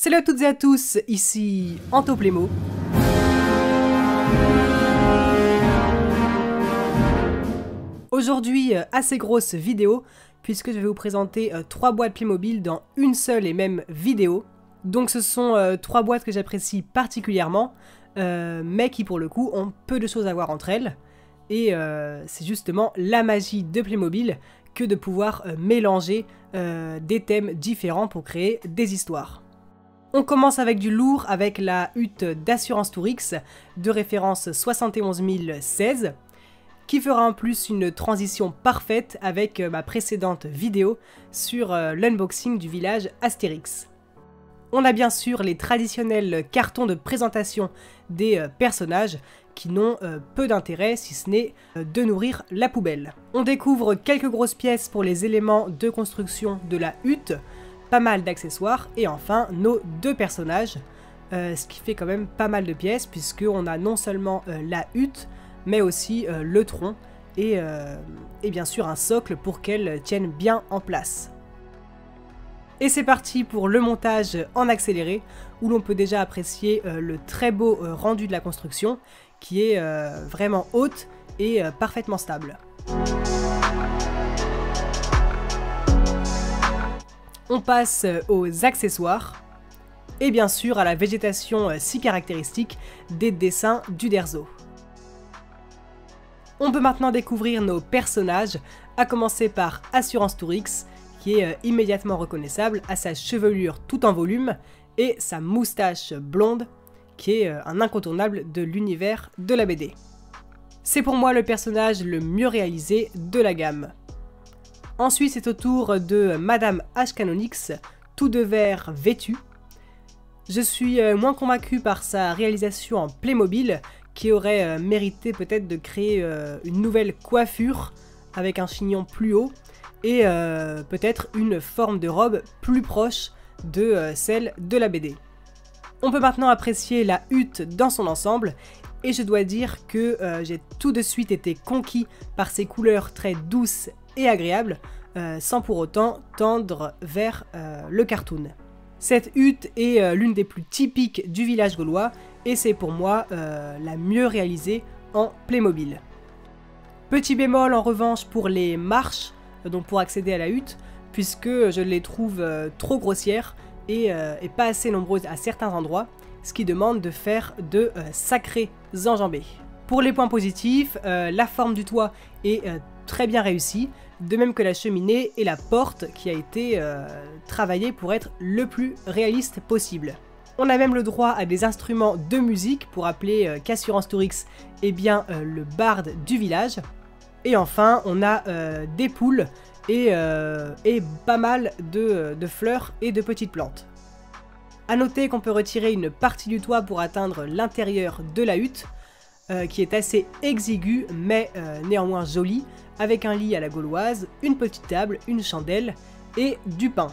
Salut à toutes et à tous, ici Antoplémo. Aujourd'hui, assez grosse vidéo, puisque je vais vous présenter 3 boîtes Playmobil dans une seule et même vidéo. Donc ce sont 3 boîtes que j'apprécie particulièrement, mais qui pour le coup ont peu de choses à voir entre elles. Et c'est justement la magie de Playmobil que de pouvoir mélanger des thèmes différents pour créer des histoires. On commence avec du lourd, avec la hutte d'Assurance Tourix de référence 71016, qui fera en plus une transition parfaite avec ma précédente vidéo sur l'unboxing du village Astérix. On a bien sûr les traditionnels cartons de présentation des personnages qui n'ont peu d'intérêt si ce n'est de nourrir la poubelle. On découvre quelques grosses pièces pour les éléments de construction de la hutte, pas mal d'accessoires et enfin nos 2 personnages, ce qui fait quand même pas mal de pièces puisqu'on a non seulement la hutte mais aussi le tronc et bien sûr un socle pour qu'elle tienne bien en place. Et c'est parti pour le montage en accéléré où l'on peut déjà apprécier le très beau rendu de la construction qui est vraiment haute et parfaitement stable. On passe aux accessoires et bien sûr à la végétation si caractéristique des dessins d'Uderzo. On peut maintenant découvrir nos personnages, à commencer par Assurance Tourix, qui est immédiatement reconnaissable à sa chevelure tout en volume et sa moustache blonde, qui est un incontournable de l'univers de la BD. C'est pour moi le personnage le mieux réalisé de la gamme. Ensuite, c'est au tour de Madame H-Canonix, tout de vert vêtu. Je suis moins convaincu par sa réalisation en Playmobil, qui aurait mérité peut-être de créer une nouvelle coiffure avec un chignon plus haut et peut-être une forme de robe plus proche de celle de la BD. On peut maintenant apprécier la hutte dans son ensemble et je dois dire que j'ai tout de suite été conquis par ses couleurs très douces et agréables sans pour autant tendre vers le cartoon. Cette hutte est l'une des plus typiques du village gaulois et c'est pour moi la mieux réalisée en Playmobil. Petit bémol en revanche pour les marches, donc pour accéder à la hutte, puisque je les trouve trop grossières et pas assez nombreuses à certains endroits, ce qui demande de faire de sacrées enjambées. Pour les points positifs, la forme du toit est très bien réussie, de même que la cheminée et la porte qui a été travaillée pour être le plus réaliste possible. On a même le droit à des instruments de musique pour rappeler qu'Assurance Tourix est bien le barde du village. Et enfin, on a des poules et pas mal de fleurs et de petites plantes. A noter qu'on peut retirer une partie du toit pour atteindre l'intérieur de la hutte, qui est assez exigu mais néanmoins joli, avec un lit à la gauloise, une petite table, une chandelle et du pain.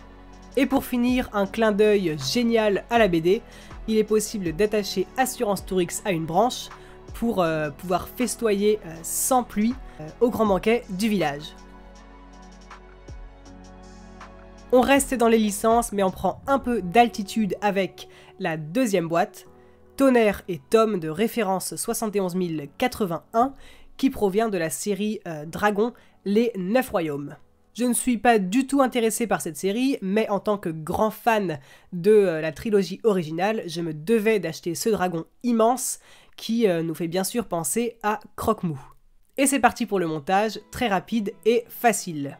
Et pour finir, un clin d'œil génial à la BD, il est possible d'attacher Assurance Tourix à une branche pour pouvoir festoyer sans pluie au grand banquet du village. On reste dans les licences mais on prend un peu d'altitude avec la deuxième boîte, Tonnerre et Tom de référence 71081, qui provient de la série Dragon, les 9 royaumes. Je ne suis pas du tout intéressé par cette série, mais en tant que grand fan de la trilogie originale, je me devais d'acheter ce dragon immense qui nous fait bien sûr penser à Croque-Mou. Et c'est parti pour le montage, très rapide et facile.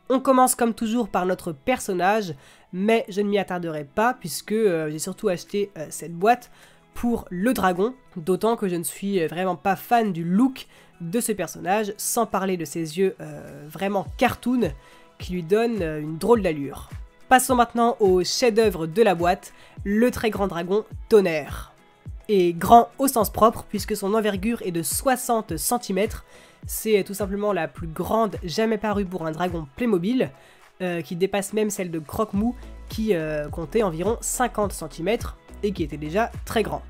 On commence comme toujours par notre personnage, mais je ne m'y attarderai pas puisque j'ai surtout acheté cette boîte pour le dragon, d'autant que je ne suis vraiment pas fan du look de ce personnage, sans parler de ses yeux vraiment cartoon qui lui donnent une drôle d'allure. Passons maintenant au chef-d'œuvre de la boîte, le très grand dragon Tonnerre. Et grand au sens propre puisque son envergure est de 60 cm, c'est tout simplement la plus grande jamais parue pour un dragon Playmobil, qui dépasse même celle de Croque-Mou qui comptait environ 50 cm et qui était déjà très grand.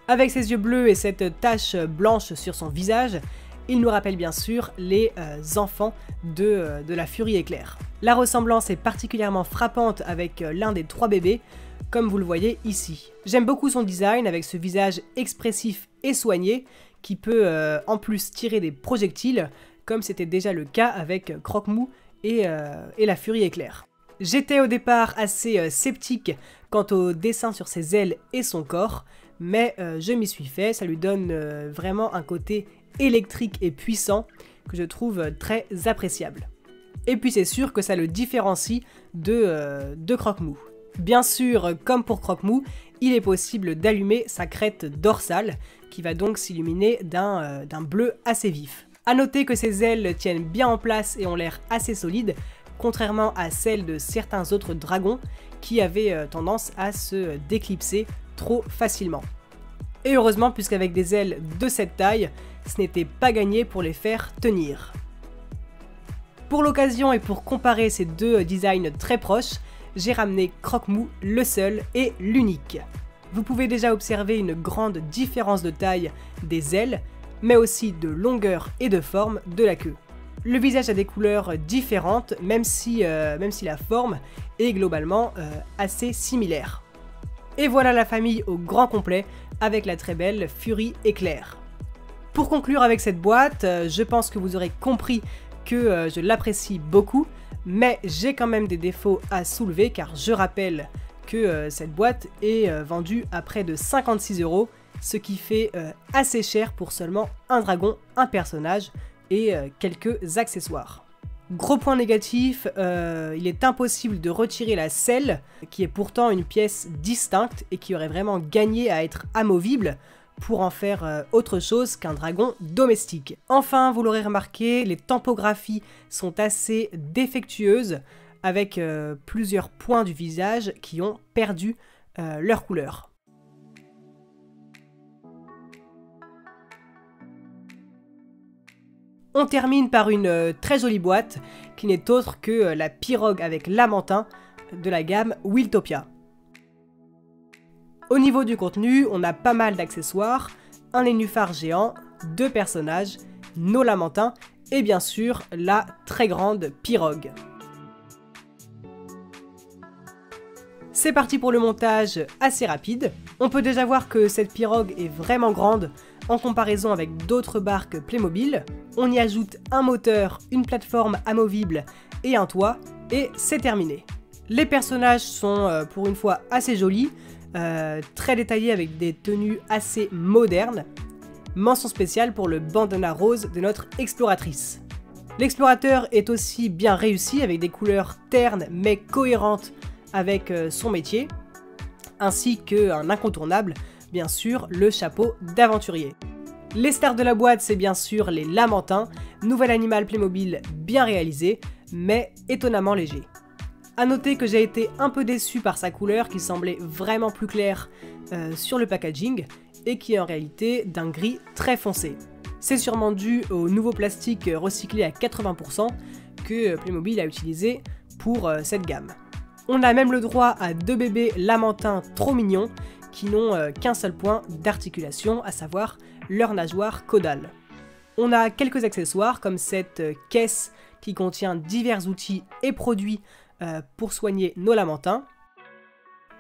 Avec ses yeux bleus et cette tache blanche sur son visage, il nous rappelle bien sûr les enfants de la Furie Éclair. La ressemblance est particulièrement frappante avec l'un des 3 bébés, comme vous le voyez ici. J'aime beaucoup son design avec ce visage expressif et soigné qui peut en plus tirer des projectiles, comme c'était déjà le cas avec Croque-Mou et la Furie Éclair. J'étais au départ assez sceptique quant au dessin sur ses ailes et son corps, mais je m'y suis fait, ça lui donne vraiment un côté électrique et puissant que je trouve très appréciable. Et puis c'est sûr que ça le différencie de Croque-Mou. Bien sûr, comme pour Croque-Mou, il est possible d'allumer sa crête dorsale, qui va donc s'illuminer d'un bleu assez vif. A noter que ses ailes tiennent bien en place et ont l'air assez solides, contrairement à celles de certains autres dragons qui avaient tendance à se déclipser trop facilement. Et heureusement, puisqu'avec des ailes de cette taille, ce n'était pas gagné pour les faire tenir. Pour l'occasion et pour comparer ces 2 designs très proches, j'ai ramené Croque-Mou, le seul et l'unique. Vous pouvez déjà observer une grande différence de taille des ailes, mais aussi de longueur et de forme de la queue. Le visage a des couleurs différentes, même si la forme est globalement assez similaire. Et voilà la famille au grand complet, avec la très belle Furie Éclair. Pour conclure avec cette boîte, je pense que vous aurez compris que je l'apprécie beaucoup, mais j'ai quand même des défauts à soulever car je rappelle que cette boîte est vendue à près de 56 €, ce qui fait assez cher pour seulement un dragon, un personnage et quelques accessoires. Gros point négatif, il est impossible de retirer la selle, qui est pourtant une pièce distincte et qui aurait vraiment gagné à être amovible pour en faire autre chose qu'un dragon domestique. Enfin, vous l'aurez remarqué, les tampographies sont assez défectueuses, avec plusieurs points du visage qui ont perdu leur couleur. On termine par une très jolie boîte qui n'est autre que la pirogue avec lamentin de la gamme Wiltopia. Au niveau du contenu, on a pas mal d'accessoires, un nénuphar géant, 2 personnages, nos lamentins et bien sûr la très grande pirogue. C'est parti pour le montage assez rapide. On peut déjà voir que cette pirogue est vraiment grande en comparaison avec d'autres barques Playmobil. On y ajoute un moteur, une plateforme amovible et un toit, et c'est terminé. Les personnages sont pour une fois assez jolis, très détaillés avec des tenues assez modernes. Mention spéciale pour le bandana rose de notre exploratrice. L'explorateur est aussi bien réussi avec des couleurs ternes mais cohérentes avec son métier, ainsi qu'un incontournable, bien sûr, le chapeau d'aventurier. Les stars de la boîte, c'est bien sûr les lamentins, nouvel animal Playmobil bien réalisé, mais étonnamment léger. A noter que j'ai été un peu déçu par sa couleur qui semblait vraiment plus claire sur le packaging et qui est en réalité d'un gris très foncé. C'est sûrement dû au nouveau plastique recyclé à 80% que Playmobil a utilisé pour cette gamme. On a même le droit à 2 bébés lamentins trop mignons qui n'ont qu'un seul point d'articulation, à savoir leur nageoire caudale. On a quelques accessoires comme cette caisse qui contient divers outils et produits pour soigner nos lamentins,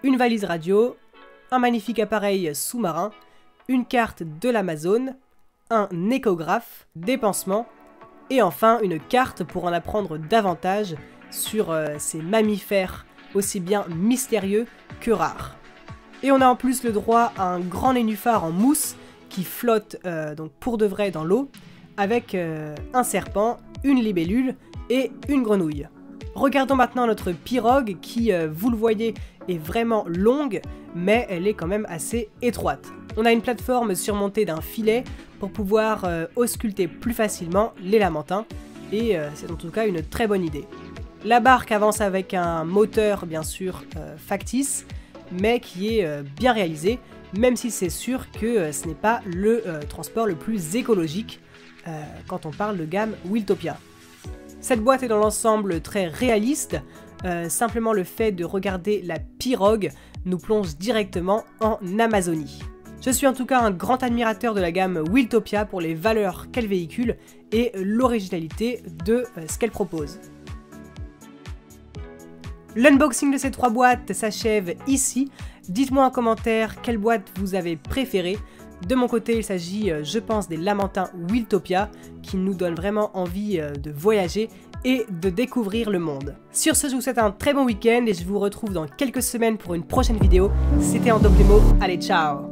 une valise radio, un magnifique appareil sous-marin, une carte de l'Amazone, un échographe, des pansements et enfin une carte pour en apprendre davantage sur ces mammifères aussi bien mystérieux que rares. Et on a en plus le droit à un grand nénuphar en mousse qui flotte donc pour de vrai dans l'eau, avec un serpent, une libellule et une grenouille. Regardons maintenant notre pirogue qui, vous le voyez, est vraiment longue, mais elle est quand même assez étroite. On a une plateforme surmontée d'un filet pour pouvoir ausculter plus facilement les lamentins, et c'est en tout cas une très bonne idée. La barque avance avec un moteur bien sûr factice, mais qui est bien réalisé, même si c'est sûr que ce n'est pas le transport le plus écologique quand on parle de gamme Wiltopia. Cette boîte est dans l'ensemble très réaliste, simplement le fait de regarder la pirogue nous plonge directement en Amazonie. Je suis en tout cas un grand admirateur de la gamme Wheeltopia pour les valeurs qu'elle véhicule et l'originalité de ce qu'elle propose. L'unboxing de ces 3 boîtes s'achève ici. Dites-moi en commentaire quelle boîte vous avez préférée. De mon côté, il s'agit, je pense, des Lamentins Wheeltopia qui nous donnent vraiment envie de voyager et de découvrir le monde. Sur ce, je vous souhaite un très bon week-end et je vous retrouve dans quelques semaines pour une prochaine vidéo. C'était Antoplemo, allez ciao!